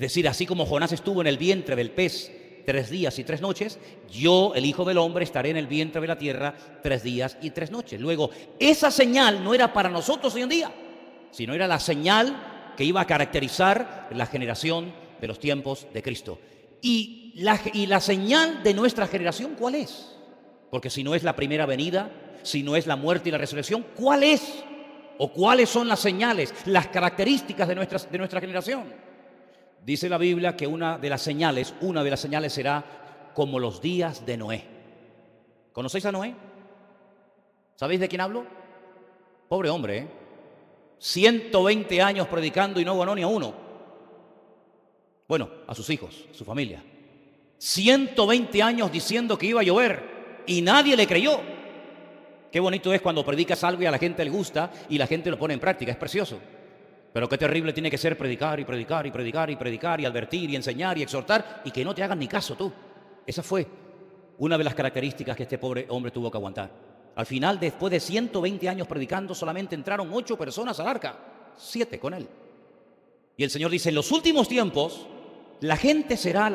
decir, así como Jonás estuvo en el vientre del pez 3 días y 3 noches, yo, el Hijo del Hombre, estaré en el vientre de la tierra 3 días y 3 noches. Luego, esa señal no era para nosotros hoy en día, sino era la señal que iba a caracterizar la generación de los tiempos de Cristo. Y la señal de nuestra generación, ¿cuál es? Porque si no es la primera venida, si no es la muerte y la resurrección, ¿cuál es? ¿O cuáles son las señales, las características de nuestra generación? Dice la Biblia que una de las señales será como los días de Noé. ¿Conocéis a Noé? ¿Sabéis de quién hablo? Pobre hombre, ¿eh? 120 años predicando y no ganó ni a uno. Bueno, a sus hijos, a su familia. 120 años diciendo que iba a llover y nadie le creyó. Qué bonito es cuando predicas algo y a la gente le gusta y la gente lo pone en práctica, es precioso. Pero qué terrible tiene que ser predicar y predicar y predicar y predicar y advertir y enseñar y exhortar y que no te hagan ni caso tú. Esa fue una de las características que este pobre hombre tuvo que aguantar. Al final, después de 120 años predicando, solamente entraron 8 personas al arca, 7 con él. Y el Señor dice, en los últimos tiempos, la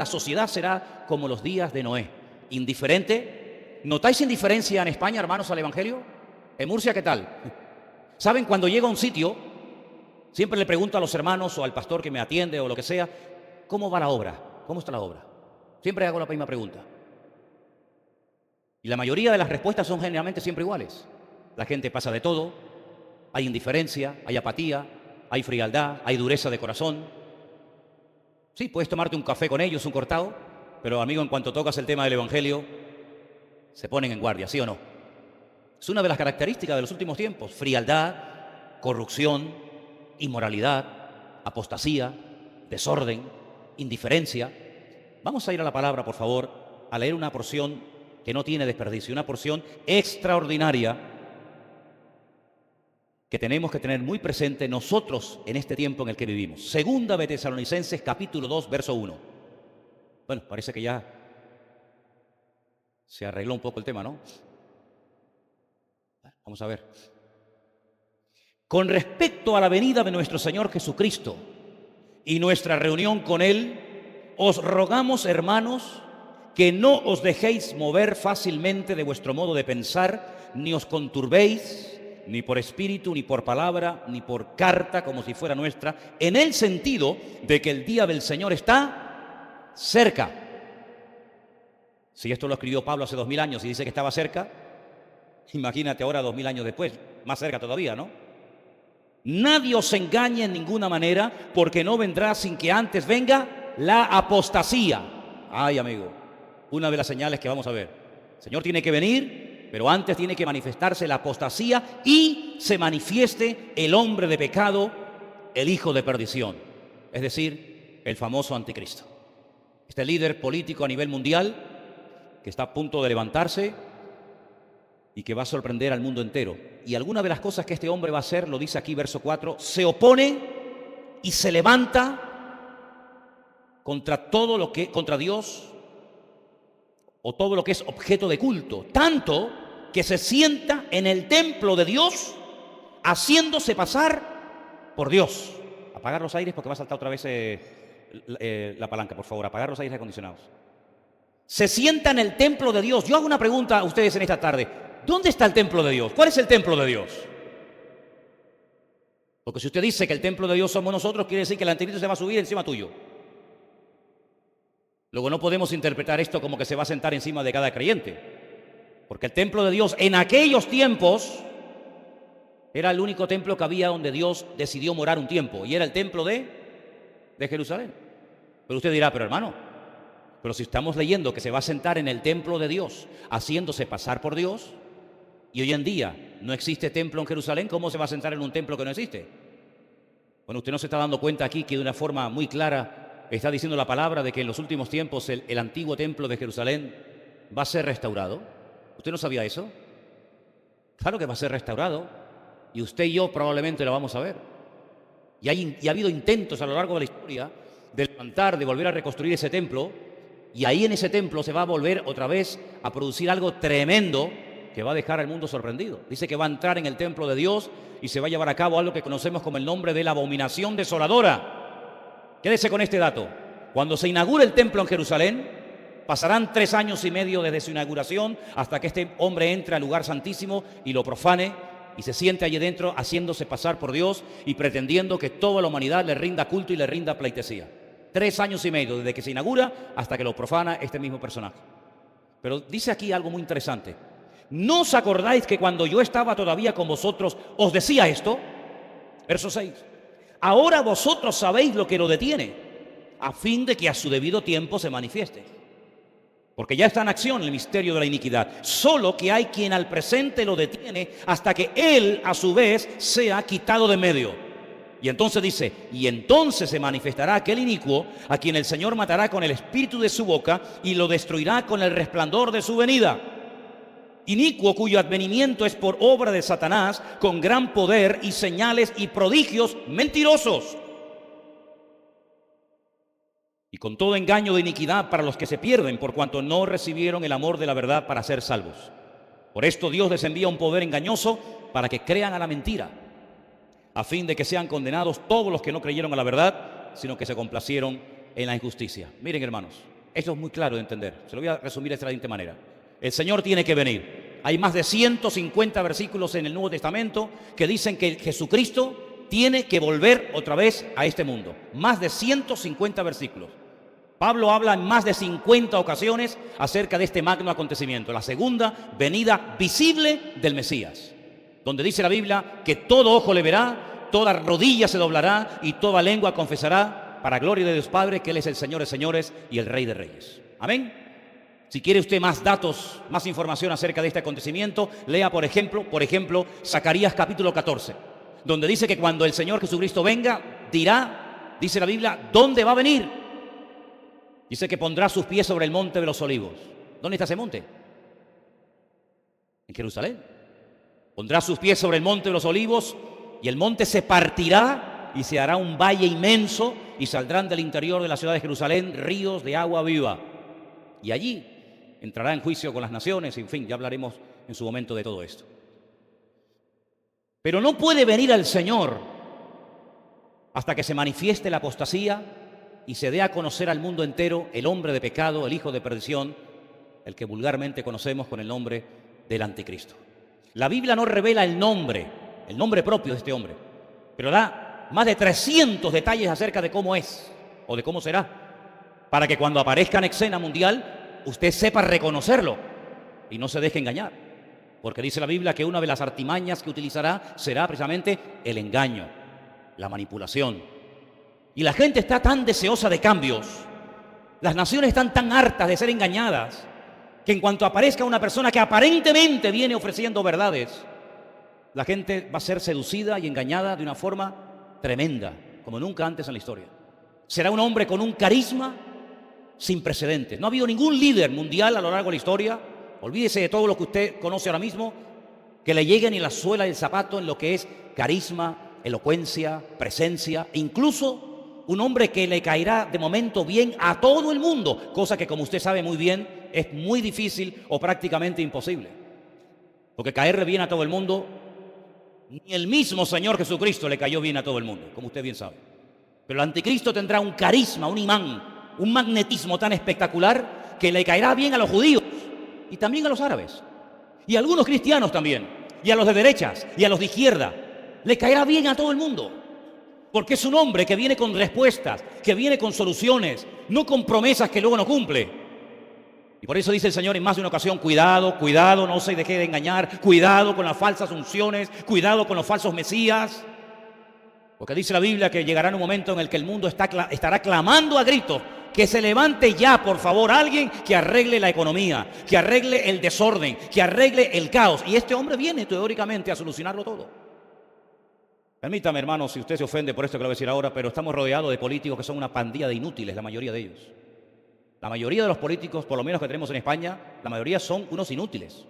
sociedad será como los días de Noé, indiferente. ¿Notáis indiferencia en España, hermanos, al Evangelio? ¿En Murcia qué tal? ¿Saben? Cuando llego a un sitio, siempre le pregunto a los hermanos o al pastor que me atiende o lo que sea, ¿cómo va la obra? ¿Cómo está la obra? Siempre hago la misma pregunta. Y la mayoría de las respuestas son generalmente siempre iguales. La gente pasa de todo, hay indiferencia, hay apatía, hay frialdad, hay dureza de corazón. Sí, puedes tomarte un café con ellos, un cortado, pero amigo, en cuanto tocas el tema del Evangelio, se ponen en guardia, ¿sí o no? Es una de las características de los últimos tiempos. Frialdad, corrupción, inmoralidad, apostasía, desorden, indiferencia. Vamos a ir a la palabra, por favor, a leer una porción que no tiene desperdicio, una porción extraordinaria que tenemos que tener muy presente nosotros en este tiempo en el que vivimos. Segunda de Tesalonicenses, capítulo 2, verso 1. Bueno, parece que ya se arregló un poco el tema, ¿no? Vamos a ver. Con respecto a la venida de nuestro Señor Jesucristo y nuestra reunión con Él, os rogamos, hermanos, que no os dejéis mover fácilmente de vuestro modo de pensar, ni os conturbéis, ni por espíritu, ni por palabra, ni por carta, como si fuera nuestra, en el sentido de que el día del Señor está cerca. Si esto lo escribió Pablo hace 2000 años y dice que estaba cerca, imagínate ahora 2000 años después, más cerca todavía, ¿no? Nadie os engañe en ninguna manera, porque no vendrá sin que antes venga la apostasía. Ay, amigo, una de las señales que vamos a ver. El Señor tiene que venir, pero antes tiene que manifestarse la apostasía y se manifieste el hombre de pecado, el hijo de perdición, es decir, el famoso anticristo. Este líder político a nivel mundial que está a punto de levantarse y que va a sorprender al mundo entero. Y alguna de las cosas que este hombre va a hacer, lo dice aquí verso 4, se opone y se levanta contra contra Dios o todo lo que es objeto de culto, tanto que se sienta en el templo de Dios haciéndose pasar por Dios. Apagar los aires porque va a saltar otra vez la palanca, por favor, apagar los aires acondicionados. Se sienta en el templo de Dios. Yo hago una pregunta a ustedes en esta tarde. ¿Dónde está el templo de Dios? ¿Cuál es el templo de Dios? Porque si usted dice que el templo de Dios somos nosotros, quiere decir que el anticristo se va a subir encima tuyo. Luego no podemos interpretar esto como que se va a sentar encima de cada creyente. Porque el templo de Dios en aquellos tiempos era el único templo que había donde Dios decidió morar un tiempo. Y era el templo de Jerusalén. Pero usted dirá, pero hermano, pero si estamos leyendo que se va a sentar en el templo de Dios, haciéndose pasar por Dios, y hoy en día no existe templo en Jerusalén, ¿cómo se va a sentar en un templo que no existe? Bueno, usted no se está dando cuenta aquí que de una forma muy clara está diciendo la palabra de que en los últimos tiempos el antiguo templo de Jerusalén va a ser restaurado. ¿Usted no sabía eso? Claro que va a ser restaurado, y usted y yo probablemente lo vamos a ver. Y ha habido intentos a lo largo de la historia de levantar, de volver a reconstruir ese templo, y ahí en ese templo se va a volver otra vez a producir algo tremendo que va a dejar al mundo sorprendido. Dice que va a entrar en el templo de Dios y se va a llevar a cabo algo que conocemos como el nombre de la abominación desoladora. Quédese con este dato. Cuando se inaugure el templo en Jerusalén, pasarán 3 años y medio desde su inauguración hasta que este hombre entre al lugar santísimo y lo profane y se siente allí dentro haciéndose pasar por Dios y pretendiendo que toda la humanidad le rinda culto y le rinda pleitesía. 3 años y medio desde que se inaugura hasta que lo profana este mismo personaje. Pero dice aquí algo muy interesante. ¿No os acordáis que cuando yo estaba todavía con vosotros os decía esto? Verso 6. Ahora vosotros sabéis lo que lo detiene, a fin de que a su debido tiempo se manifieste. Porque ya está en acción el misterio de la iniquidad. Solo que hay quien al presente lo detiene hasta que él a su vez sea quitado de medio. Y entonces dice, y entonces se manifestará aquel inicuo a quien el Señor matará con el espíritu de su boca y lo destruirá con el resplandor de su venida. Inicuo cuyo advenimiento es por obra de Satanás con gran poder y señales y prodigios mentirosos. Y con todo engaño de iniquidad para los que se pierden, por cuanto no recibieron el amor de la verdad para ser salvos. Por esto Dios les envía un poder engañoso para que crean a la mentira, a fin de que sean condenados todos los que no creyeron a la verdad, sino que se complacieron en la injusticia. Miren, hermanos, esto es muy claro de entender. Se lo voy a resumir de esta siguiente manera. El Señor tiene que venir. Hay más de 150 versículos en el Nuevo Testamento que dicen que Jesucristo tiene que volver otra vez a este mundo. Más de 150 versículos. Pablo habla en más de 50 ocasiones acerca de este magno acontecimiento, la segunda venida visible del Mesías, donde dice la Biblia que todo ojo le verá, toda rodilla se doblará y toda lengua confesará para gloria de Dios Padre que Él es el Señor de señores y el Rey de reyes. Amén. Si quiere usted más datos, más información acerca de este acontecimiento, lea por ejemplo, Zacarías capítulo 14, donde dice que cuando el Señor Jesucristo venga, dirá, dice la Biblia, ¿dónde va a venir? Dice que pondrá sus pies sobre el monte de los olivos. ¿Dónde está ese monte? En Jerusalén. Pondrá sus pies sobre el monte de los olivos y el monte se partirá y se hará un valle inmenso y saldrán del interior de la ciudad de Jerusalén ríos de agua viva. Y allí entrará en juicio con las naciones, en fin, ya hablaremos en su momento de todo esto. Pero no puede venir al Señor hasta que se manifieste la apostasía y se dé a conocer al mundo entero el hombre de pecado, el hijo de perdición, el que vulgarmente conocemos con el nombre del anticristo. La Biblia no revela el nombre propio de este hombre, pero da más de 300 detalles acerca de cómo es o de cómo será, para que cuando aparezca en escena mundial usted sepa reconocerlo y no se deje engañar, porque dice la Biblia que una de las artimañas que utilizará será precisamente el engaño, la manipulación. Y la gente está tan deseosa de cambios, las naciones están tan hartas de ser engañadas, que en cuanto aparezca una persona que aparentemente viene ofreciendo verdades, la gente va a ser seducida y engañada de una forma tremenda, como nunca antes en la historia. Será un hombre con un carisma sin precedentes. No ha habido ningún líder mundial a lo largo de la historia, olvídese de todo lo que usted conoce ahora mismo, que le llegue ni la suela del zapato en lo que es carisma, elocuencia, presencia, e incluso un hombre que le caerá de momento bien a todo el mundo, cosa que, como usted sabe muy bien, es muy difícil o prácticamente imposible. Porque caerle bien a todo el mundo, ni el mismo Señor Jesucristo le cayó bien a todo el mundo, como usted bien sabe. Pero el anticristo tendrá un carisma, un imán, un magnetismo tan espectacular que le caerá bien a los judíos y también a los árabes. Y a algunos cristianos también, y a los de derechas, y a los de izquierda. Le caerá bien a todo el mundo. Porque es un hombre que viene con respuestas, que viene con soluciones, no con promesas que luego no cumple. Y por eso dice el Señor en más de una ocasión, cuidado, cuidado, no se deje de engañar, cuidado con las falsas unciones, cuidado con los falsos mesías. Porque dice la Biblia que llegará un momento en el que el mundo estará clamando a gritos, que se levante ya, por favor, alguien que arregle la economía, que arregle el desorden, que arregle el caos. Y este hombre viene teóricamente a solucionarlo todo. Permítame, hermano, si usted se ofende por esto que le voy a decir ahora, pero estamos rodeados de políticos que son una pandilla de inútiles, la mayoría de ellos. La mayoría de los políticos, por lo menos que tenemos en España, la mayoría son unos inútiles.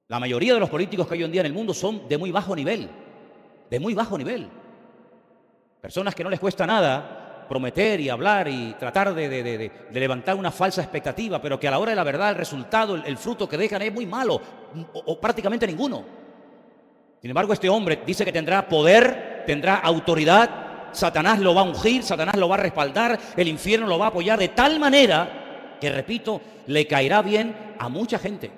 La mayoría de los políticos que hay hoy en día en el mundo son de muy bajo nivel, de muy bajo nivel. Personas que no les cuesta nada prometer y hablar y tratar de levantar una falsa expectativa, pero que a la hora de la verdad el resultado, el fruto que dejan es muy malo o prácticamente ninguno. Sin embargo, este hombre dice que tendrá poder, tendrá autoridad, Satanás lo va a ungir, Satanás lo va a respaldar, el infierno lo va a apoyar de tal manera que, repito, le caerá bien a mucha gente.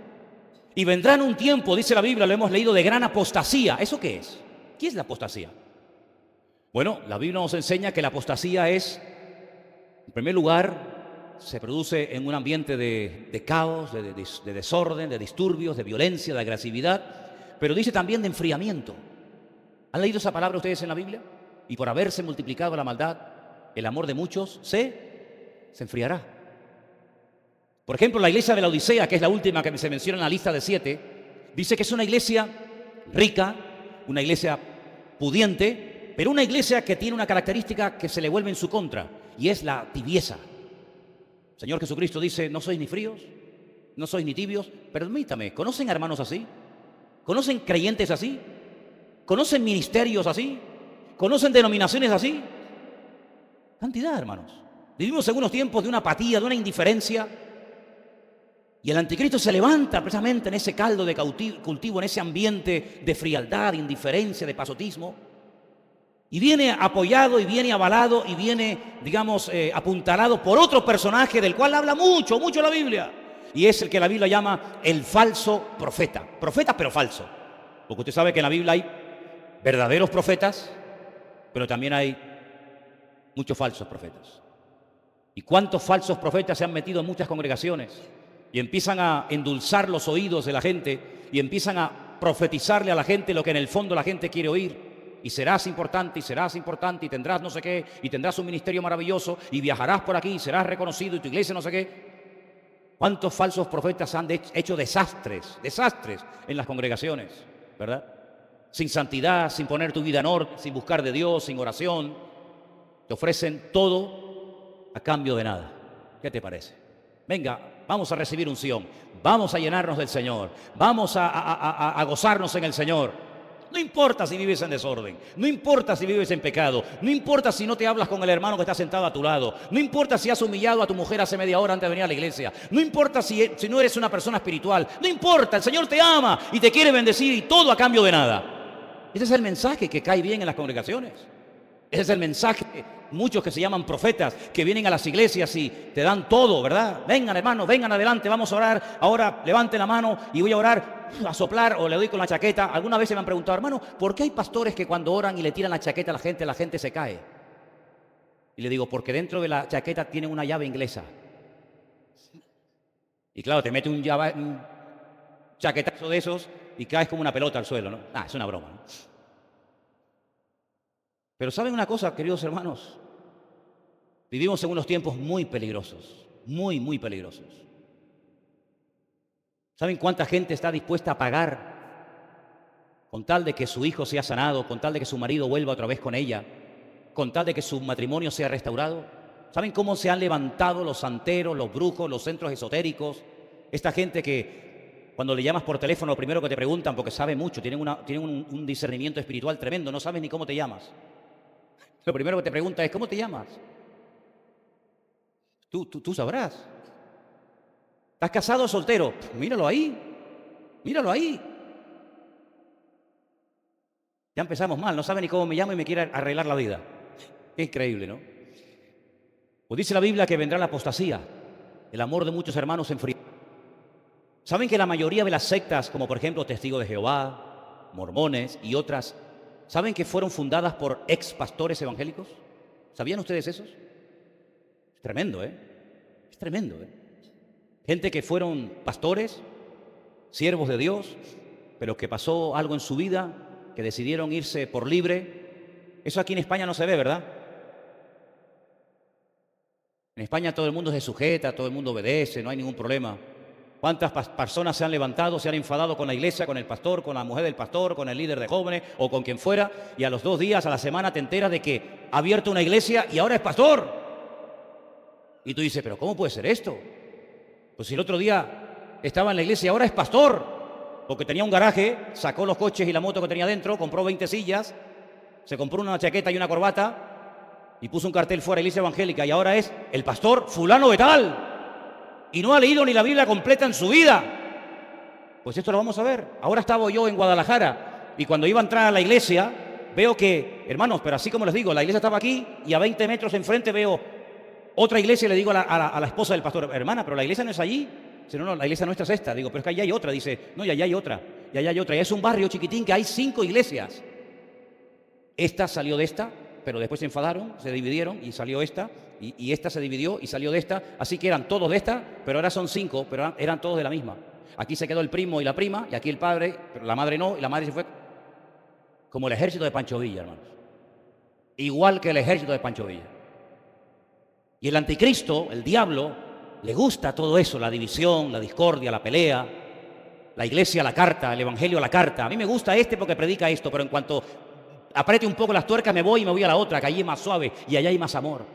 Y vendrá en un tiempo, dice la Biblia, lo hemos leído, de gran apostasía. ¿Eso qué es? ¿Qué es la apostasía? Bueno, la Biblia nos enseña que la apostasía es, en primer lugar, se produce en un ambiente de caos, de desorden, de disturbios, de violencia, de agresividad, pero dice también de enfriamiento. ¿Han leído esa palabra ustedes en la Biblia? Y por haberse multiplicado la maldad, el amor de muchos se enfriará. Por ejemplo, la iglesia de la Odisea, que es la última que se menciona en la lista de 7, dice que es una iglesia rica, una iglesia pudiente, pero una iglesia que tiene una característica que se le vuelve en su contra, y es la tibieza. El Señor Jesucristo dice, no sois ni fríos, no sois ni tibios. Permítame, ¿conocen hermanos así? ¿Conocen creyentes así? ¿Conocen ministerios así? ¿Conocen denominaciones así? Cantidad, hermanos. Vivimos en unos tiempos de una apatía, de una indiferencia. Y el anticristo se levanta precisamente en ese caldo de cultivo, en ese ambiente de frialdad, de indiferencia, de pasotismo. Y viene apoyado y viene avalado y viene, digamos, apuntalado por otro personaje del cual habla mucho la Biblia. Y es el que la Biblia llama el falso profeta. Profeta pero falso. Porque usted sabe que en la Biblia hay verdaderos profetas, pero también hay muchos falsos profetas. ¿Y cuántos falsos profetas se han metido en muchas congregaciones? Y empiezan a endulzar los oídos de la gente y empiezan a profetizarle a la gente lo que en el fondo la gente quiere oír. Y serás importante y tendrás no sé qué y tendrás un ministerio maravilloso y viajarás por aquí y serás reconocido y tu iglesia no sé qué. ¿Cuántos falsos profetas han hecho desastres en las congregaciones, verdad? Sin santidad, sin poner tu vida en orden, sin buscar de Dios, sin oración. Te ofrecen todo a cambio de nada. ¿Qué te parece? Venga, vamos a recibir unción, vamos a llenarnos del Señor, vamos a gozarnos en el Señor. No importa si vives en desorden, no importa si vives en pecado, no importa si no te hablas con el hermano que está sentado a tu lado, no importa si has humillado a tu mujer hace media hora antes de venir a la iglesia, no importa si no eres una persona espiritual, no importa, el Señor te ama y te quiere bendecir y todo a cambio de nada. Ese es el mensaje que cae bien en las congregaciones. Ese es el mensaje de muchos que se llaman profetas, que vienen a las iglesias y te dan todo, ¿verdad? Vengan, hermanos, vengan adelante, vamos a orar. Ahora levanten la mano y voy a orar, a soplar o le doy con la chaqueta. Algunas veces me han preguntado, hermano, ¿por qué hay pastores que cuando oran y le tiran la chaqueta a la gente se cae? Y le digo, porque dentro de la chaqueta tienen una llave inglesa. Y claro, te mete un chaquetazo de esos y caes como una pelota al suelo, ¿no? Es una broma, ¿no? Pero ¿saben una cosa, queridos hermanos? Vivimos en unos tiempos muy peligrosos, muy peligrosos. ¿Saben cuánta gente está dispuesta a pagar con tal de que su hijo sea sanado, con tal de que su marido vuelva otra vez con ella, con tal de que su matrimonio sea restaurado? ¿Saben cómo se han levantado los santeros, los brujos, los centros esotéricos? Esta gente que cuando le llamas por teléfono lo primero que te preguntan, porque sabe mucho, tienen un discernimiento espiritual tremendo, no sabes ni cómo te llamas. Lo primero que te pregunta es, ¿cómo te llamas? Tú sabrás. ¿Estás casado o soltero? Míralo ahí. Míralo ahí. Ya empezamos mal, no sabe ni cómo me llamo y me quiere arreglar la vida. Qué increíble, ¿no? Pues dice la Biblia que vendrá la apostasía. El amor de muchos hermanos se enfriará. ¿Saben que la mayoría de las sectas, como por ejemplo Testigos de Jehová, Mormones y otras, ¿saben que fueron fundadas por ex pastores evangélicos? ¿Sabían ustedes eso? Es tremendo, ¿eh? Es tremendo, ¿eh? Gente que fueron pastores, siervos de Dios, pero que pasó algo en su vida, que decidieron irse por libre. Eso aquí en España no se ve, ¿verdad? En España todo el mundo se sujeta, todo el mundo obedece, no hay ningún problema. ¿Cuántas personas se han levantado, se han enfadado con la iglesia, con el pastor, con la mujer del pastor, con el líder de jóvenes o con quien fuera? Y a los 2 días, a la semana, te enteras de que ha abierto una iglesia y ahora es pastor. Y tú dices, ¿pero cómo puede ser esto? Pues si el otro día estaba en la iglesia y ahora es pastor. Porque tenía un garaje, sacó los coches y la moto que tenía dentro, compró 20 sillas, se compró una chaqueta y una corbata y puso un cartel fuera, iglesia evangélica, y ahora es el pastor fulano de tal. Y no ha leído ni la Biblia completa en su vida. Pues esto lo vamos a ver. Ahora estaba yo en Guadalajara y cuando iba a entrar a la iglesia, veo que, hermanos, pero así como les digo, la iglesia estaba aquí y a 20 metros enfrente veo otra iglesia y le digo a la esposa del pastor, hermana, pero la iglesia no es allí. Dice, no, la iglesia nuestra es esta. Digo, pero es que allá hay otra. Dice, no, y allá hay otra, y allá hay otra. Y es un barrio chiquitín que hay 5 iglesias. Esta salió de esta, pero después se enfadaron, se dividieron y salió esta, y esta se dividió y salió de esta. Así que eran todos de esta, pero ahora son 5, pero eran todos de la misma. Aquí se quedó el primo y la prima, y aquí el padre, pero la madre no, y la madre se fue como el ejército de Pancho Villa, hermanos. Igual que el ejército de Pancho Villa. Y el anticristo, el diablo, le gusta todo eso, la división, la discordia, la pelea, la iglesia a la carta, el evangelio a la carta. A mí me gusta porque predica esto, pero en cuanto apriete un poco las tuercas me voy a la otra, que allí es más suave y allá hay más amor.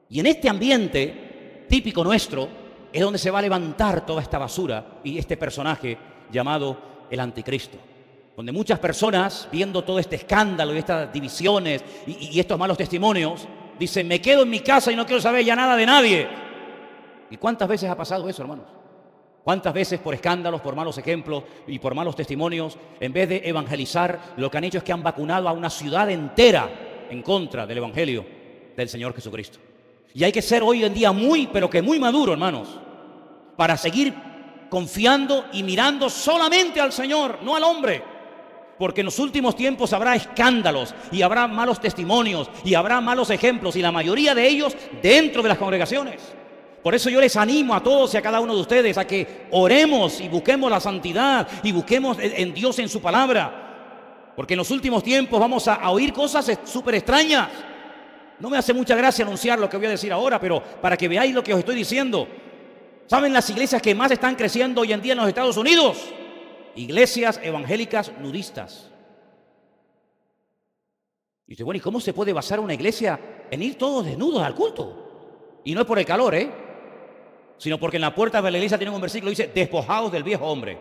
Y en este ambiente típico nuestro es donde se va a levantar toda esta basura y este personaje llamado el anticristo. Donde muchas personas, viendo todo este escándalo y estas divisiones y estos malos testimonios, dicen, me quedo en mi casa y no quiero saber ya nada de nadie. ¿Y cuántas veces ha pasado eso, hermanos? ¿Cuántas veces por escándalos, por malos ejemplos y por malos testimonios, en vez de evangelizar, lo que han hecho es que han vacunado a una ciudad entera en contra del evangelio del Señor Jesucristo? Y hay que ser hoy en día muy, pero que muy maduro, hermanos, para seguir confiando y mirando solamente al Señor, no al hombre. Porque en los últimos tiempos habrá escándalos y habrá malos testimonios y habrá malos ejemplos, y la mayoría de ellos dentro de las congregaciones. Por eso yo les animo a todos y a cada uno de ustedes a que oremos y busquemos la santidad y busquemos en Dios, en su palabra. Porque en los últimos tiempos vamos a oír cosas súper extrañas. No me hace mucha gracia anunciar lo que voy a decir ahora, pero para que veáis lo que os estoy diciendo. ¿Saben las iglesias que más están creciendo hoy en día en los Estados Unidos? Iglesias evangélicas nudistas. Y dice, bueno, ¿y cómo se puede basar una iglesia en ir todos desnudos al culto? Y no es por el calor, sino porque en la puerta de la iglesia tienen un versículo que dice, despojaos del viejo hombre.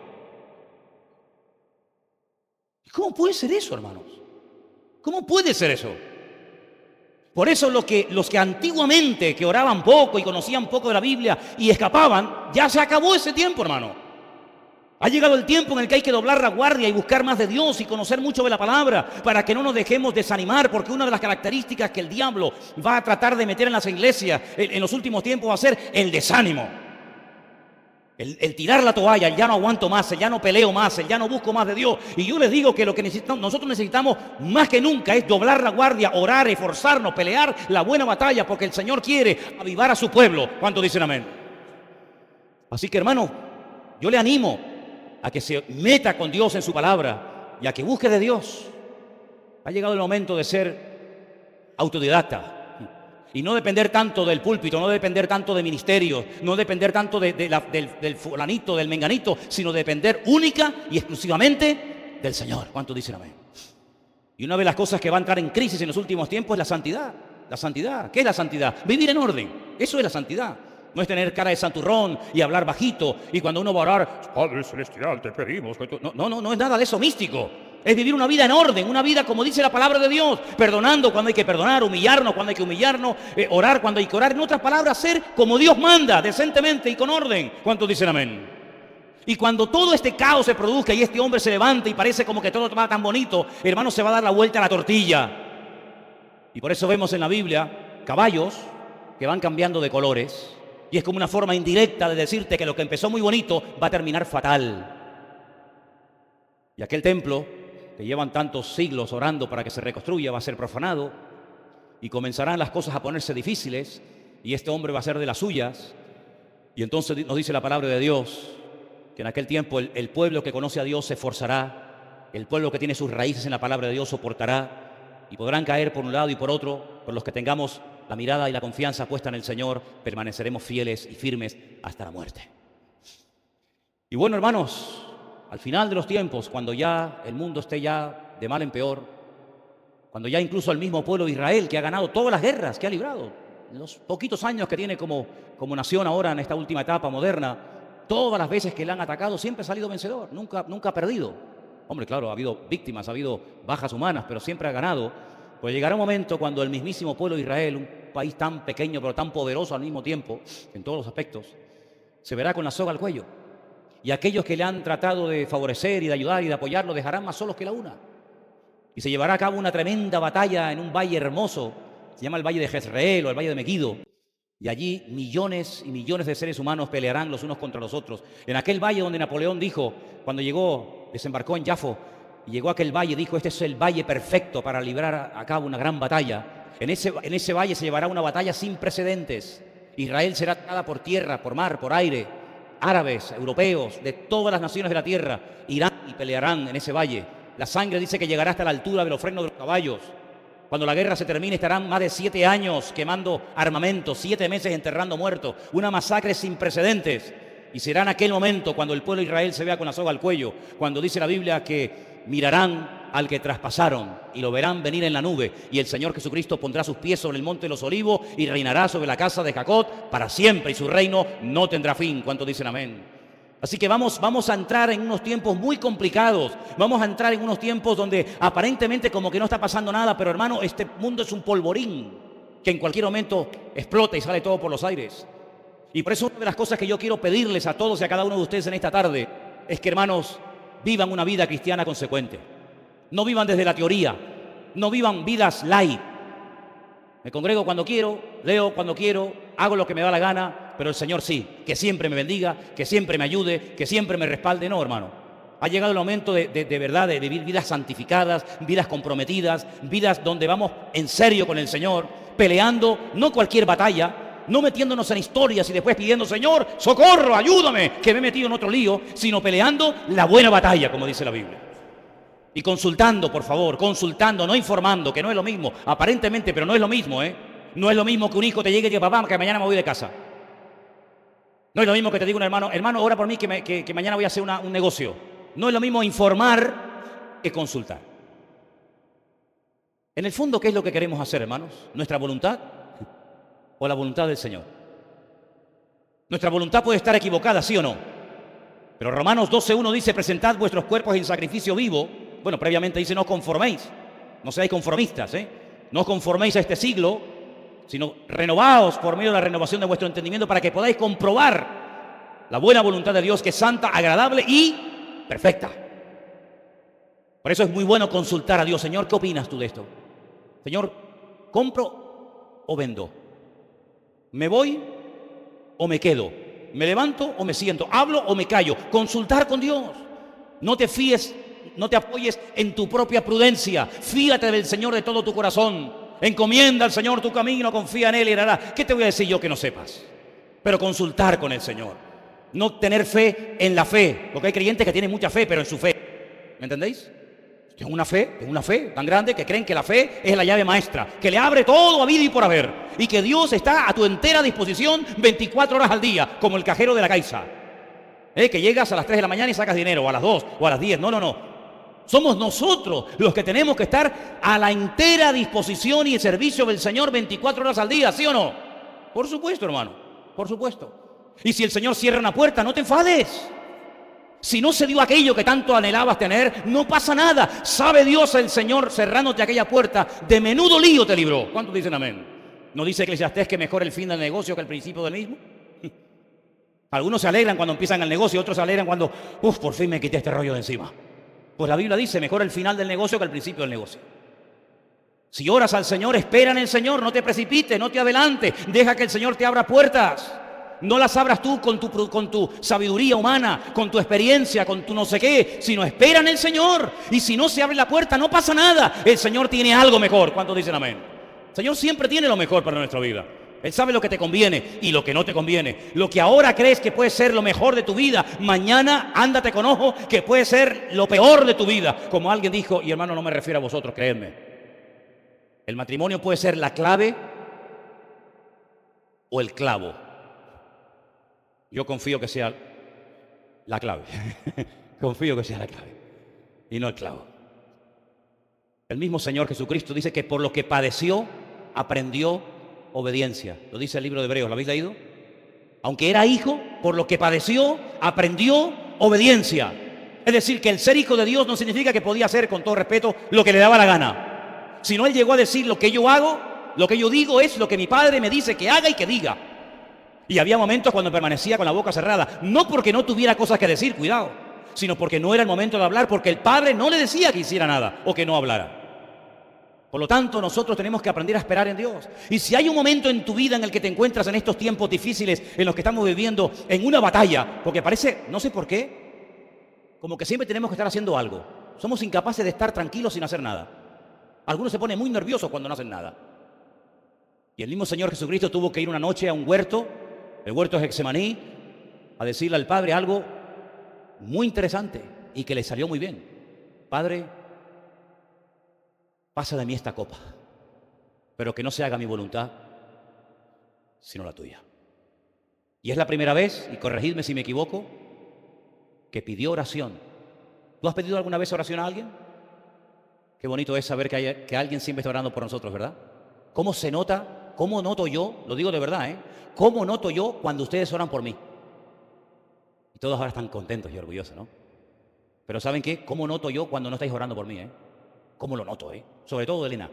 ¿Cómo puede ser eso, hermanos? ¿Cómo puede ser eso? Por eso los que antiguamente, que oraban poco y conocían poco de la Biblia y escapaban, ya se acabó ese tiempo, hermano. Ha llegado el tiempo en el que hay que doblar la guardia y buscar más de Dios y conocer mucho de la palabra para que no nos dejemos desanimar, porque una de las características que el diablo va a tratar de meter en las iglesias en los últimos tiempos va a ser el desánimo. El tirar la toalla, el ya no aguanto más, el ya no peleo más, el ya no busco más de Dios. Y yo les digo que lo que nosotros necesitamos más que nunca es doblar la guardia, orar, esforzarnos, pelear la buena batalla, porque el Señor quiere avivar a su pueblo. ¿Cuántos dicen amén? Así que, hermano, yo le animo a que se meta con Dios en su palabra y a que busque de Dios. Ha llegado el momento de ser autodidacta y no depender tanto del púlpito, no depender tanto de ministerios, no depender tanto del fulanito, del menganito, sino depender única y exclusivamente del Señor. ¿Cuántos dicen amén? Y una de las cosas que va a entrar en crisis en los últimos tiempos es la santidad. La santidad. ¿Qué es la santidad? Vivir en orden. Eso es la santidad. No es tener cara de santurrón y hablar bajito. Y cuando uno va a orar, Padre Celestial, te pedimos que tú... No es nada de eso místico. Es vivir una vida en orden, una vida como dice la palabra de Dios, perdonando cuando hay que perdonar, humillarnos cuando hay que humillarnos, orar cuando hay que orar. En otras palabras, ser como Dios manda, decentemente y con orden. ¿Cuántos dicen amén? Y cuando todo este caos se produzca y este hombre se levante y parece como que todo va tan bonito, hermano, se va a dar la vuelta a la tortilla. Y por eso vemos en la Biblia caballos que van cambiando de colores. Y es como una forma indirecta de decirte que lo que empezó muy bonito va a terminar fatal. Y aquel templo que llevan tantos siglos orando para que se reconstruya va a ser profanado y comenzarán las cosas a ponerse difíciles y este hombre va a ser de las suyas. Y entonces nos dice la palabra de Dios que en aquel tiempo el pueblo que conoce a Dios se esforzará, el pueblo que tiene sus raíces en la palabra de Dios soportará y podrán caer por un lado y por otro, por los que tengamos la mirada y la confianza puesta en el Señor, permaneceremos fieles y firmes hasta la muerte. Y bueno, hermanos, al final de los tiempos, cuando ya el mundo esté ya de mal en peor, cuando ya incluso el mismo pueblo de Israel, que ha ganado todas las guerras, que ha librado, en los poquitos años que tiene como nación ahora en esta última etapa moderna, todas las veces que le han atacado siempre ha salido vencedor, nunca ha perdido. Hombre, claro, ha habido víctimas, ha habido bajas humanas, pero siempre ha ganado. Pues llegará un momento cuando el mismísimo pueblo de Israel, un país tan pequeño pero tan poderoso al mismo tiempo, en todos los aspectos, se verá con la soga al cuello. Y aquellos que le han tratado de favorecer y de ayudar y de apoyar lo dejarán más solos que la una. Y se llevará a cabo una tremenda batalla en un valle hermoso, se llama el Valle de Jezreel o el Valle de Megiddo. Y allí millones y millones de seres humanos pelearán los unos contra los otros. En aquel valle donde Napoleón dijo, cuando llegó, desembarcó en Jafo, y llegó a aquel valle, dijo, este es el valle perfecto para librar a cabo una gran batalla. En ese valle se llevará una batalla sin precedentes. Israel será atacada por tierra, por mar, por aire. Árabes, europeos, de todas las naciones de la tierra irán y pelearán en ese valle. La sangre dice que llegará hasta la altura de los frenos de los caballos. Cuando la guerra se termine estarán más de 7 años quemando armamento, 7 meses enterrando muertos, una masacre sin precedentes. Y será en aquel momento cuando el pueblo de Israel se vea con la soga al cuello, cuando dice la Biblia que mirarán al que traspasaron y lo verán venir en la nube, y el Señor Jesucristo pondrá sus pies sobre el monte de los olivos y reinará sobre la casa de Jacob para siempre, y su reino no tendrá fin. ¿Cuántos dicen amén? Así que vamos a entrar en unos tiempos muy complicados, vamos a entrar en unos tiempos donde aparentemente como que no está pasando nada, pero hermano, este mundo es un polvorín que en cualquier momento explota y sale todo por los aires. Y por eso una de las cosas que yo quiero pedirles a todos y a cada uno de ustedes en esta tarde es que, hermanos, vivan una vida cristiana consecuente. No vivan desde la teoría, no vivan vidas light. Me congrego cuando quiero, leo cuando quiero, hago lo que me da la gana, pero el Señor sí, que siempre me bendiga, que siempre me ayude, que siempre me respalde. No, hermano. Ha llegado el momento de verdad de vivir vidas santificadas, vidas comprometidas, vidas donde vamos en serio con el Señor, peleando no cualquier batalla, no metiéndonos en historias y después pidiendo, Señor, socorro, ayúdame, que me he metido en otro lío, sino peleando la buena batalla, como dice la Biblia. Y consultando, por favor, consultando, no informando, que no es lo mismo, aparentemente, pero no es lo mismo, ¿eh? No es lo mismo que un hijo te llegue y te diga, papá, que mañana me voy de casa. No es lo mismo que te diga un hermano, hermano, ora por mí que mañana voy a hacer un negocio. No es lo mismo informar que consultar. En el fondo, ¿qué es lo que queremos hacer, hermanos? ¿Nuestra voluntad o la voluntad del Señor? Nuestra voluntad puede estar equivocada, ¿sí o no? Pero Romanos 12:1 dice, presentad vuestros cuerpos en sacrificio vivo. Bueno, previamente dice, no os conforméis, no seáis conformistas, no os conforméis a este siglo, sino renovaos por medio de la renovación de vuestro entendimiento para que podáis comprobar la buena voluntad de Dios, que es santa, agradable y perfecta. Por eso es muy bueno consultar a Dios. Señor, ¿qué opinas tú de esto? Señor, ¿compro o vendo? ¿Me voy o me quedo? ¿Me levanto o me siento? ¿Hablo o me callo? Consultar con Dios. No te fíes, no te apoyes en tu propia prudencia. Fíate del Señor de todo tu corazón. Encomienda al Señor tu camino, confía en Él y hará. ¿Qué te voy a decir yo que no sepas? Pero consultar con el Señor. No tener fe en la fe, porque hay creyentes que tienen mucha fe, pero en su fe. ¿Me entendéis? Tengo una fe tan grande que creen que la fe es la llave maestra, que le abre todo a vida y por haber, y que Dios está a tu entera disposición 24 horas al día, como el cajero de la Caixa. Que llegas a las 3 de la mañana y sacas dinero, o a las 2, o a las 10. No. Somos nosotros los que tenemos que estar a la entera disposición y el servicio del Señor 24 horas al día, ¿sí o no? Por supuesto, hermano, por supuesto. Y si el Señor cierra una puerta, no te enfades. Si no se dio aquello que tanto anhelabas tener, no pasa nada. Sabe Dios, el Señor, cerrándote aquella puerta, de menudo lío te libró. ¿Cuántos dicen amén? ¿No dice Eclesiastés que mejor el fin del negocio que el principio del mismo? Algunos se alegran cuando empiezan el negocio, otros se alegran cuando, por fin me quité este rollo de encima. Pues la Biblia dice, mejor el final del negocio que el principio del negocio. Si oras al Señor, espera en el Señor, no te precipites, no te adelantes, deja que el Señor te abra puertas. No las abras tú con tu sabiduría humana, con tu experiencia, con tu no sé qué, sino espera en el Señor. Y si no se abre la puerta, no pasa nada. El Señor tiene algo mejor. ¿Cuántos dicen amén? El Señor siempre tiene lo mejor para nuestra vida. Él sabe lo que te conviene y lo que no te conviene. Lo que ahora crees que puede ser lo mejor de tu vida, mañana ándate con ojo que puede ser lo peor de tu vida. Como alguien dijo, y hermano, no me refiero a vosotros, creedme. El matrimonio puede ser la clave o el clavo. Yo confío que sea la clave. Confío que sea la clave y no el clavo. El mismo Señor Jesucristo dice que por lo que padeció, aprendió obediencia. Lo dice el libro de Hebreos. ¿Lo habéis leído? Aunque era hijo, por lo que padeció, aprendió obediencia. Es decir, que el ser hijo de Dios no significa que podía hacer, con todo respeto, lo que le daba la gana. Sino él llegó a decir, lo que yo hago, lo que yo digo es lo que mi padre me dice que haga y que diga. Y había momentos cuando permanecía con la boca cerrada, no porque no tuviera cosas que decir, cuidado, sino porque no era el momento de hablar, porque el padre no le decía que hiciera nada o que no hablara. Por lo tanto, nosotros tenemos que aprender a esperar en Dios. Y si hay un momento en tu vida en el que te encuentras en estos tiempos difíciles en los que estamos viviendo, en una batalla, porque parece, no sé por qué, como que siempre tenemos que estar haciendo algo. Somos incapaces de estar tranquilos sin hacer nada. Algunos se ponen muy nerviosos cuando no hacen nada. Y el mismo Señor Jesucristo tuvo que ir una noche a un huerto, el huerto de Getsemaní, a decirle al Padre algo muy interesante y que le salió muy bien. Padre, pasa de mí esta copa, pero que no se haga mi voluntad, sino la tuya. Y es la primera vez, y corregidme si me equivoco, que pidió oración. ¿Tú has pedido alguna vez oración a alguien? Qué bonito es saber que alguien siempre está orando por nosotros, ¿verdad? ¿Cómo se nota? ¿Cómo noto yo? Lo digo de verdad, ¿eh? ¿Cómo noto yo cuando ustedes oran por mí? Y todos ahora están contentos y orgullosos, ¿no? Pero ¿saben qué? ¿Cómo noto yo cuando no estáis orando por mí, eh? ¿Cómo lo noto, Sobre todo Elena.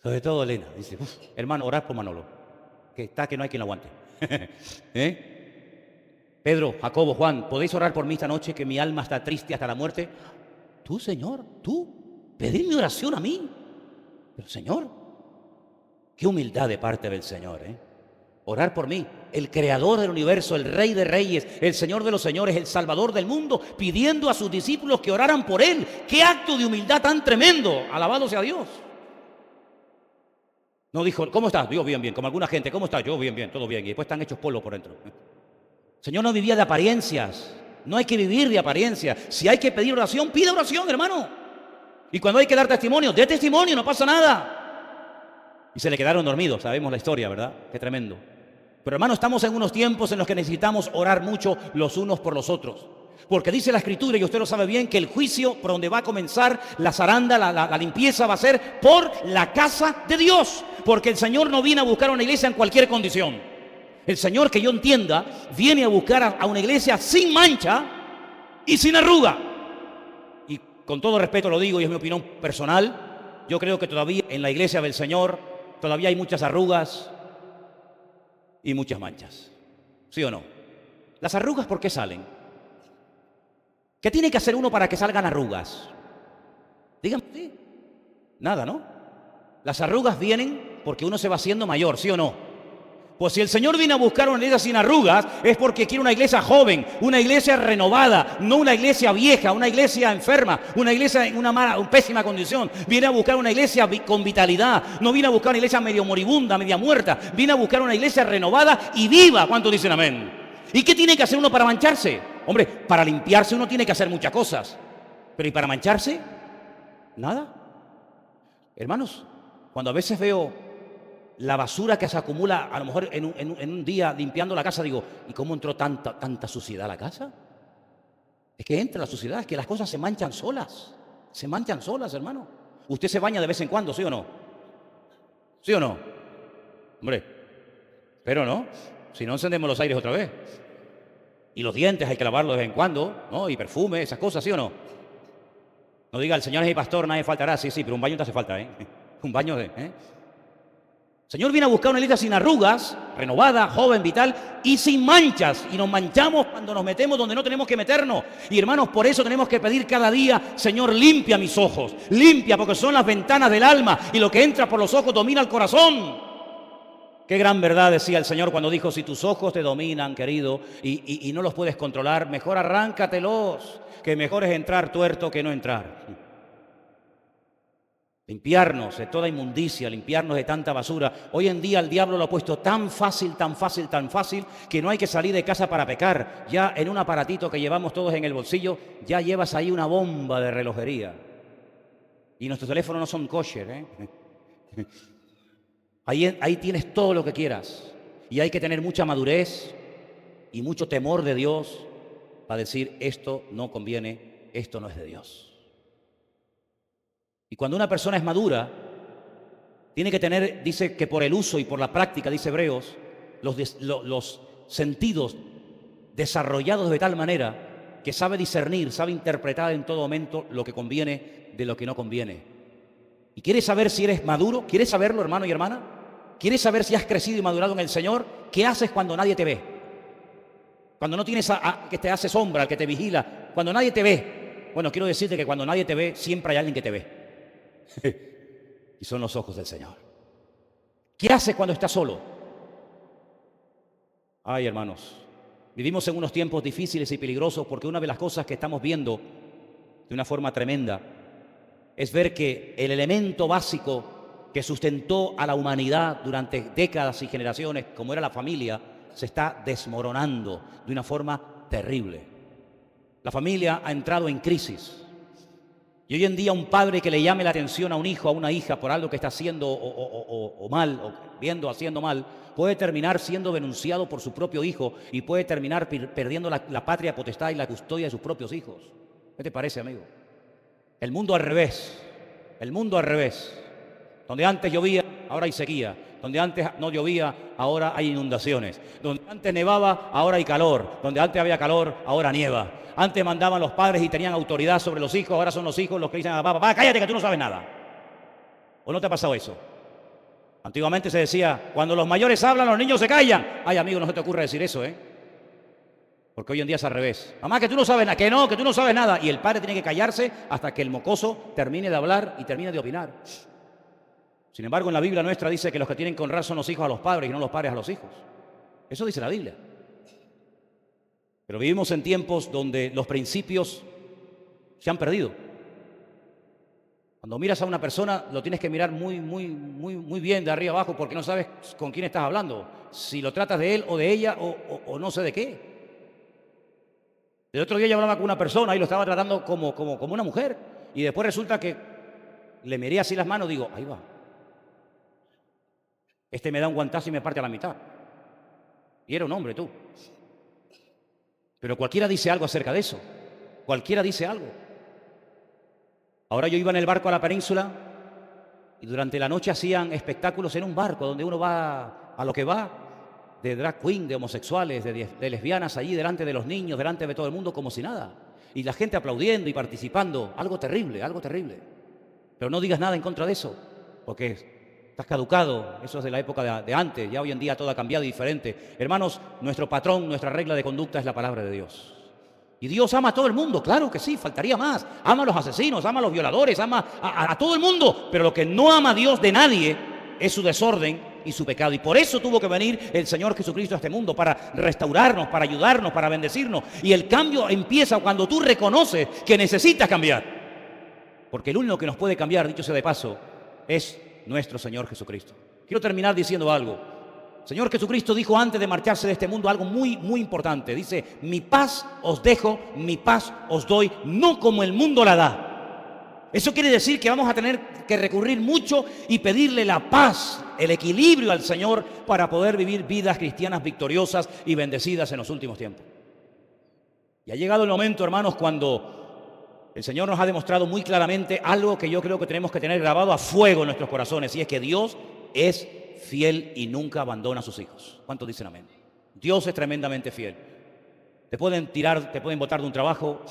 Sobre todo Elena. Dice, hermano, orad por Manolo, que está que no hay quien lo aguante. Pedro, Jacobo, Juan, ¿podéis orar por mí esta noche que mi alma está triste hasta la muerte? Tú, Señor, tú, pedirme oración a mí. Pero, Señor, qué humildad de parte del Señor, Orar por mí, el creador del universo, el rey de reyes, el señor de los señores, el salvador del mundo, pidiendo a sus discípulos que oraran por él. ¡Qué acto de humildad tan tremendo! Alabado sea Dios. No dijo, ¿cómo estás? Yo bien, bien. Como alguna gente, ¿cómo estás? Yo bien, bien, todo bien. Y después están hechos polvo por dentro. El Señor no vivía de apariencias. No hay que vivir de apariencias. Si hay que pedir oración, pide oración, hermano. Y cuando hay que dar testimonio, dé testimonio, no pasa nada. Y se le quedaron dormidos, sabemos la historia, ¿verdad? Qué tremendo. Pero hermano, estamos en unos tiempos en los que necesitamos orar mucho los unos por los otros. Porque dice la Escritura, y usted lo sabe bien, que el juicio por donde va a comenzar la zaranda, la limpieza va a ser por la casa de Dios. Porque el Señor no viene a buscar una iglesia en cualquier condición. El Señor, que yo entienda, viene a buscar a una iglesia sin mancha y sin arruga. Y con todo respeto lo digo, y es mi opinión personal, yo creo que todavía en la iglesia del Señor todavía hay muchas arrugas y muchas manchas. ¿Sí o no? ¿Las arrugas por qué salen? ¿Qué tiene que hacer uno para que salgan arrugas? Díganme, ¿sí? Nada, ¿no? Las arrugas vienen porque uno se va haciendo mayor, ¿sí o no? Pues si el Señor viene a buscar una iglesia sin arrugas, es porque quiere una iglesia joven, una iglesia renovada, no una iglesia vieja, una iglesia enferma, una iglesia en una pésima condición. Viene a buscar una iglesia con vitalidad, no viene a buscar una iglesia medio moribunda, media muerta. Viene a buscar una iglesia renovada y viva. ¿Cuántos dicen amén? ¿Y qué tiene que hacer uno para mancharse? Hombre, para limpiarse uno tiene que hacer muchas cosas. Pero ¿y para mancharse? Nada. Hermanos, cuando a veces veo la basura que se acumula, a lo mejor en un día limpiando la casa, digo, ¿y cómo entró tanta suciedad a la casa? Es que entra la suciedad, es que las cosas se manchan solas. Se manchan solas, hermano. ¿Usted se baña de vez en cuando, sí o no? ¿Sí o no? Hombre, pero no, si no encendemos los aires otra vez. Y los dientes hay que lavarlos de vez en cuando, ¿no? Y perfume, esas cosas, ¿sí o no? No diga, el Señor es mi pastor, nadie faltará. Sí, pero un baño te hace falta, Un baño de... El Señor viene a buscar una iglesia sin arrugas, renovada, joven, vital y sin manchas. Y nos manchamos cuando nos metemos donde no tenemos que meternos. Y hermanos, por eso tenemos que pedir cada día, Señor, limpia mis ojos. Limpia, porque son las ventanas del alma. Y lo que entra por los ojos domina el corazón. Qué gran verdad decía el Señor cuando dijo, si tus ojos te dominan, querido, y no los puedes controlar, mejor arráncatelos, que mejor es entrar tuerto que no entrar. Limpiarnos de toda inmundicia, limpiarnos de tanta basura. Hoy en día el diablo lo ha puesto tan fácil, que no hay que salir de casa para pecar. Ya en un aparatito que llevamos todos en el bolsillo, ya llevas ahí una bomba de relojería. Y nuestros teléfonos no son kosher, Ahí tienes todo lo que quieras. Y hay que tener mucha madurez y mucho temor de Dios para decir, esto no conviene, esto no es de Dios. Y cuando una persona es madura, tiene que tener, dice que por el uso y por la práctica, dice Hebreos, los sentidos desarrollados de tal manera que sabe discernir, sabe interpretar en todo momento lo que conviene de lo que no conviene. ¿Y quieres saber si eres maduro? ¿Quieres saberlo, hermano y hermana? ¿Quieres saber si has crecido y madurado en el Señor? ¿Qué haces cuando nadie te ve? Cuando no tienes que te hace sombra, al que te vigila, cuando nadie te ve. Bueno, quiero decirte que cuando nadie te ve, siempre hay alguien que te ve. Y son los ojos del Señor. ¿Qué haces cuando estás solo? Ay, hermanos, vivimos en unos tiempos difíciles y peligrosos porque una de las cosas que estamos viendo de una forma tremenda es ver que el elemento básico que sustentó a la humanidad durante décadas y generaciones, como era la familia, se está desmoronando de una forma terrible. La familia ha entrado en crisis. Y hoy en día un padre que le llame la atención a un hijo, a una hija por algo que está haciendo o mal, o viendo haciendo mal, puede terminar siendo denunciado por su propio hijo y puede terminar perdiendo la patria potestad y la custodia de sus propios hijos. ¿Qué te parece, amigo? El mundo al revés. El mundo al revés. Donde antes llovía, ahora hay sequía. Donde antes no llovía, ahora hay inundaciones. Donde antes nevaba, ahora hay calor. Donde antes había calor, ahora nieva. Antes mandaban los padres y tenían autoridad sobre los hijos, ahora son los hijos los que dicen a papá, cállate que tú no sabes nada. ¿O no te ha pasado eso? Antiguamente se decía, cuando los mayores hablan, los niños se callan. Ay, amigo, no se te ocurre decir eso, Porque hoy en día es al revés. Mamá, que tú no sabes nada, que tú no sabes nada. Y el padre tiene que callarse hasta que el mocoso termine de hablar y termine de opinar. Sin embargo, en la Biblia nuestra dice que los que tienen que honrar son los hijos a los padres y no los padres a los hijos. Eso dice la Biblia. Pero vivimos en tiempos donde los principios se han perdido. Cuando miras a una persona, lo tienes que mirar muy bien de arriba abajo porque no sabes con quién estás hablando. Si lo tratas de él o de ella o no sé de qué. El otro día yo hablaba con una persona y lo estaba tratando como una mujer. Y después resulta que le miré así las manos y digo, ahí va. Este me da un guantazo y me parte a la mitad. Y era un hombre, tú. Pero cualquiera dice algo acerca de eso. Cualquiera dice algo. Ahora yo iba en el barco a la península y durante la noche hacían espectáculos en un barco donde uno va a lo que va, de drag queen, de homosexuales, de lesbianas allí delante de los niños, delante de todo el mundo como si nada. Y la gente aplaudiendo y participando. Algo terrible, algo terrible. Pero no digas nada en contra de eso, porque estás caducado. Eso es de la época de antes. Ya hoy en día todo ha cambiado y diferente. Hermanos, nuestro patrón, nuestra regla de conducta es la palabra de Dios. Y Dios ama a todo el mundo, claro que sí, faltaría más. Ama a los asesinos, ama a los violadores, ama a todo el mundo. Pero lo que no ama a Dios de nadie es su desorden y su pecado. Y por eso tuvo que venir el Señor Jesucristo a este mundo, para restaurarnos, para ayudarnos, para bendecirnos. Y el cambio empieza cuando tú reconoces que necesitas cambiar. Porque el único que nos puede cambiar, dicho sea de paso, es nuestro Señor Jesucristo. Quiero terminar diciendo algo. Señor Jesucristo dijo antes de marcharse de este mundo algo muy importante. Dice, mi paz os dejo, mi paz os doy, no como el mundo la da. Eso quiere decir que vamos a tener que recurrir mucho y pedirle la paz, el equilibrio al Señor para poder vivir vidas cristianas victoriosas y bendecidas en los últimos tiempos. Y ha llegado el momento, hermanos, cuando el Señor nos ha demostrado muy claramente algo que yo creo que tenemos que tener grabado a fuego en nuestros corazones, y es que Dios es fiel y nunca abandona a sus hijos. ¿Cuántos dicen amén? Dios es tremendamente fiel. Te pueden tirar, te pueden botar de un trabajo,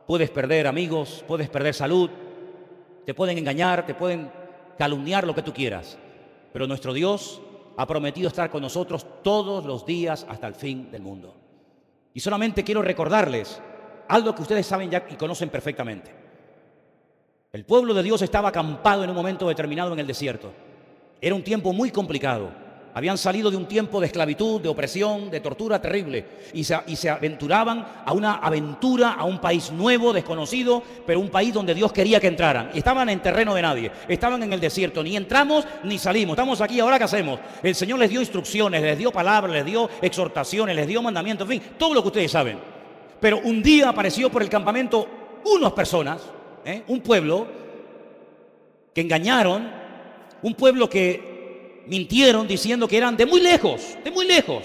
puedes perder amigos, puedes perder salud, te pueden engañar, te pueden calumniar, lo que tú quieras. Pero nuestro Dios ha prometido estar con nosotros todos los días hasta el fin del mundo. Y solamente quiero recordarles algo que ustedes saben ya y conocen perfectamente. El pueblo de Dios estaba acampado en un momento determinado en el desierto. Era un tiempo muy complicado. Habían salido de un tiempo de esclavitud, de opresión, de tortura terrible. Y se aventuraban a una aventura, a un país nuevo, desconocido, pero un país donde Dios quería que entraran. Y estaban en terreno de nadie. Estaban en el desierto. Ni entramos ni salimos. Estamos aquí, ¿ahora qué hacemos? El Señor les dio instrucciones, les dio palabras, les dio exhortaciones, les dio mandamientos, en fin, todo lo que ustedes saben. Pero un día apareció por el campamento unas personas, un pueblo que engañaron, un pueblo que mintieron diciendo que eran de muy lejos, de muy lejos.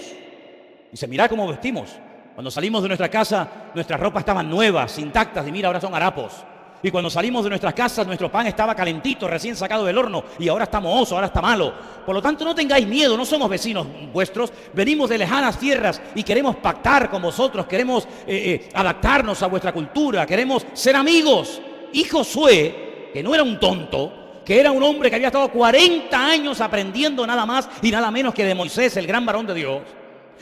Dice, mirá cómo vestimos. Cuando salimos de nuestra casa, nuestras ropas estaban nuevas, intactas, y mira, ahora son harapos. Y cuando salimos de nuestras casas, nuestro pan estaba calentito, recién sacado del horno, y ahora está mohoso, ahora está malo. Por lo tanto, no tengáis miedo, no somos vecinos vuestros, venimos de lejanas tierras y queremos pactar con vosotros, queremos adaptarnos a vuestra cultura, queremos ser amigos. Y Josué, que no era un tonto, que era un hombre que había estado 40 años aprendiendo nada más y nada menos que de Moisés, el gran varón de Dios,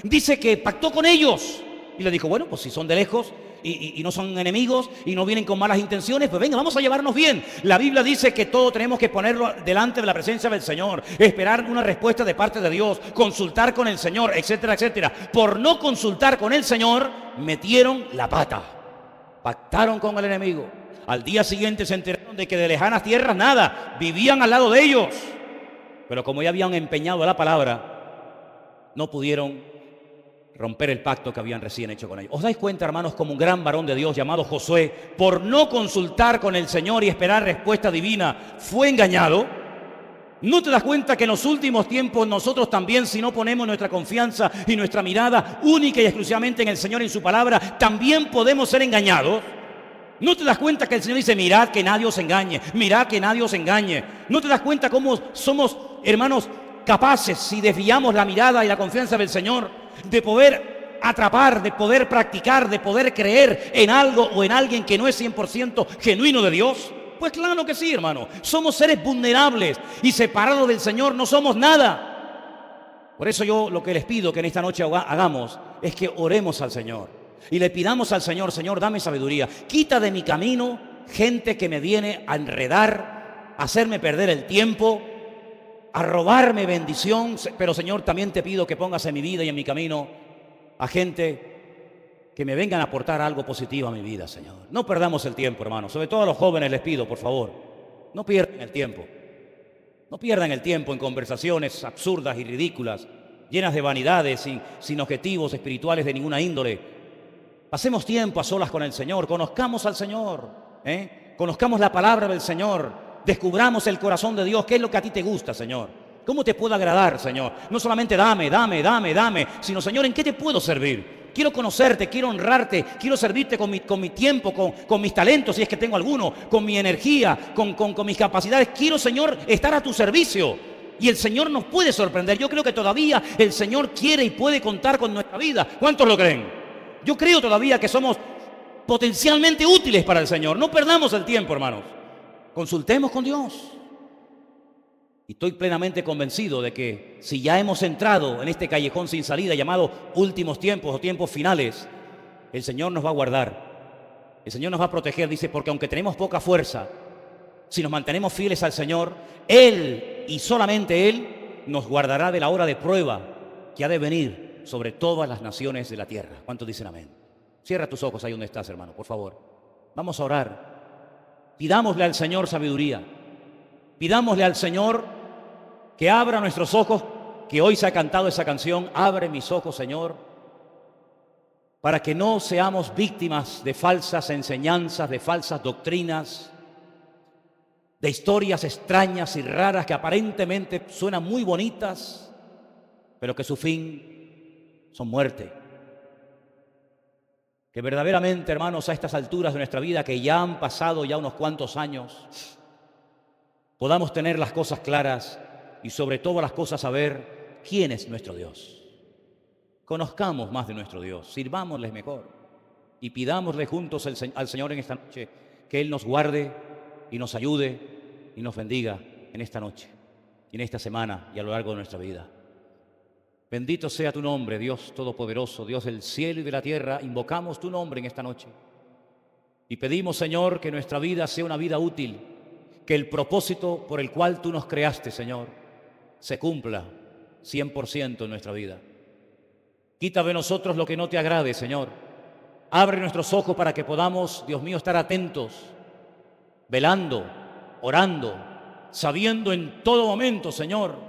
dice que pactó con ellos y le dijo, bueno, pues si son de lejos, y no son enemigos y no vienen con malas intenciones, pues venga, vamos a llevarnos bien. La Biblia dice que todo tenemos que ponerlo delante de la presencia del Señor, esperar una respuesta de parte de Dios, consultar con el Señor, etcétera, etcétera. Por no consultar con el Señor, metieron la pata, pactaron con el enemigo. Al día siguiente se enteraron de que de lejanas tierras nada, vivían al lado de ellos. Pero como ya habían empeñado la palabra, no pudieron romper el pacto que habían recién hecho con ellos. ¿Os dais cuenta, hermanos, como un gran varón de Dios llamado Josué, por no consultar con el Señor y esperar respuesta divina, fue engañado? ¿No te das cuenta que en los últimos tiempos nosotros también, si no ponemos nuestra confianza y nuestra mirada única y exclusivamente en el Señor y en su palabra, también podemos ser engañados? ¿No te das cuenta que el Señor dice, mirad que nadie os engañe, mirad que nadie os engañe? ¿No te das cuenta cómo somos, hermanos, capaces, si desviamos la mirada y la confianza del Señor, de poder atrapar, de poder practicar, de poder creer en algo o en alguien que no es 100% genuino de Dios? Pues claro que sí, hermano. Somos seres vulnerables y separados del Señor no somos nada. Por eso yo lo que les pido que en esta noche hagamos es que oremos al Señor y le pidamos al Señor, Señor, dame sabiduría. Quita de mi camino gente que me viene a enredar, a hacerme perder el tiempo, a robarme bendición. Pero Señor, también te pido que pongas en mi vida y en mi camino a gente que me vengan a aportar algo positivo a mi vida, Señor. No perdamos el tiempo, hermanos. Sobre todo a los jóvenes les pido, por favor, no pierdan el tiempo. No pierdan el tiempo en conversaciones absurdas y ridículas, llenas de vanidades, sin objetivos espirituales de ninguna índole. Pasemos tiempo a solas con el Señor, conozcamos al Señor, conozcamos la palabra del Señor, descubramos el corazón de Dios. ¿Qué es lo que a ti te gusta, Señor? ¿Cómo te puedo agradar, Señor? No solamente dame, sino, Señor, ¿en qué te puedo servir? Quiero conocerte, quiero honrarte, quiero servirte con mi tiempo, con mis talentos, si es que tengo alguno, con mi energía, con mis capacidades. Quiero, Señor, estar a tu servicio. Y el Señor nos puede sorprender. Yo creo que todavía el Señor quiere y puede contar con nuestra vida. ¿Cuántos lo creen? Yo creo todavía que somos potencialmente útiles para el Señor. No perdamos el tiempo, hermanos. Consultemos con Dios. Y estoy plenamente convencido de que si ya hemos entrado en este callejón sin salida llamado últimos tiempos o tiempos finales, el Señor nos va a guardar. El Señor nos va a proteger. Dice, porque aunque tenemos poca fuerza, si nos mantenemos fieles al Señor, Él y solamente Él nos guardará de la hora de prueba que ha de venir sobre todas las naciones de la tierra. ¿Cuántos dicen amén? Cierra tus ojos ahí donde estás, hermano, por favor. Vamos a orar. Pidámosle al Señor sabiduría. Pidámosle al Señor que abra nuestros ojos, que hoy se ha cantado esa canción, abre mis ojos, Señor, para que no seamos víctimas de falsas enseñanzas, de falsas doctrinas, de historias extrañas y raras que aparentemente suenan muy bonitas, pero que su fin son muerte. Que verdaderamente, hermanos, a estas alturas de nuestra vida, que ya han pasado ya unos cuantos años, podamos tener las cosas claras y sobre todas las cosas saber quién es nuestro Dios. Conozcamos más de nuestro Dios, sirvámosle mejor y pidámosle juntos al Señor en esta noche que Él nos guarde y nos ayude y nos bendiga en esta noche y en esta semana y a lo largo de nuestra vida. Bendito sea tu nombre, Dios Todopoderoso, Dios del cielo y de la tierra. Invocamos tu nombre en esta noche y pedimos, Señor, que nuestra vida sea una vida útil, que el propósito por el cual tú nos creaste, Señor, se cumpla 100% en nuestra vida. Quita de nosotros lo que no te agrade, Señor. Abre nuestros ojos para que podamos, Dios mío, estar atentos, velando, orando, sabiendo en todo momento, Señor,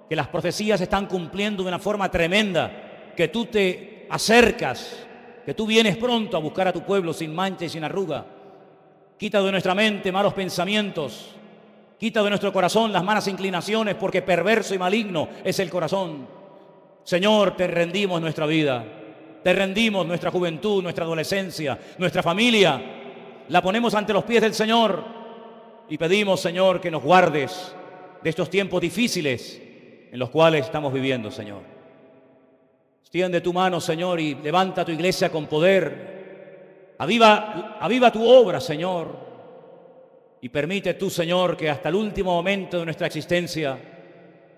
que las profecías se están cumpliendo de una forma tremenda, que tú te acercas, que tú vienes pronto a buscar a tu pueblo sin mancha y sin arruga. Quita de nuestra mente malos pensamientos, quita de nuestro corazón las malas inclinaciones, porque perverso y maligno es el corazón. Señor, te rendimos nuestra vida, te rendimos nuestra juventud, nuestra adolescencia, nuestra familia, la ponemos ante los pies del Señor y pedimos, Señor, que nos guardes de estos tiempos difíciles en los cuales estamos viviendo, Señor. Extiende tu mano, Señor, y levanta tu iglesia con poder. Aviva tu obra, Señor. Y permite tú, Señor, que hasta el último momento de nuestra existencia,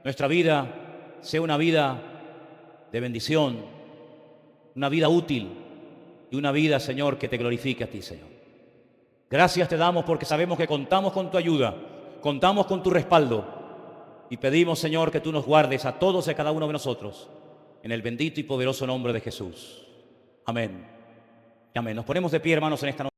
nuestra vida sea una vida de bendición, una vida útil, y una vida, Señor, que te glorifique a ti, Señor. Gracias te damos porque sabemos que contamos con tu ayuda, contamos con tu respaldo y pedimos, Señor, que tú nos guardes a todos y a cada uno de nosotros en el bendito y poderoso nombre de Jesús. Amén. Amén. Nos ponemos de pie, hermanos, en esta noche.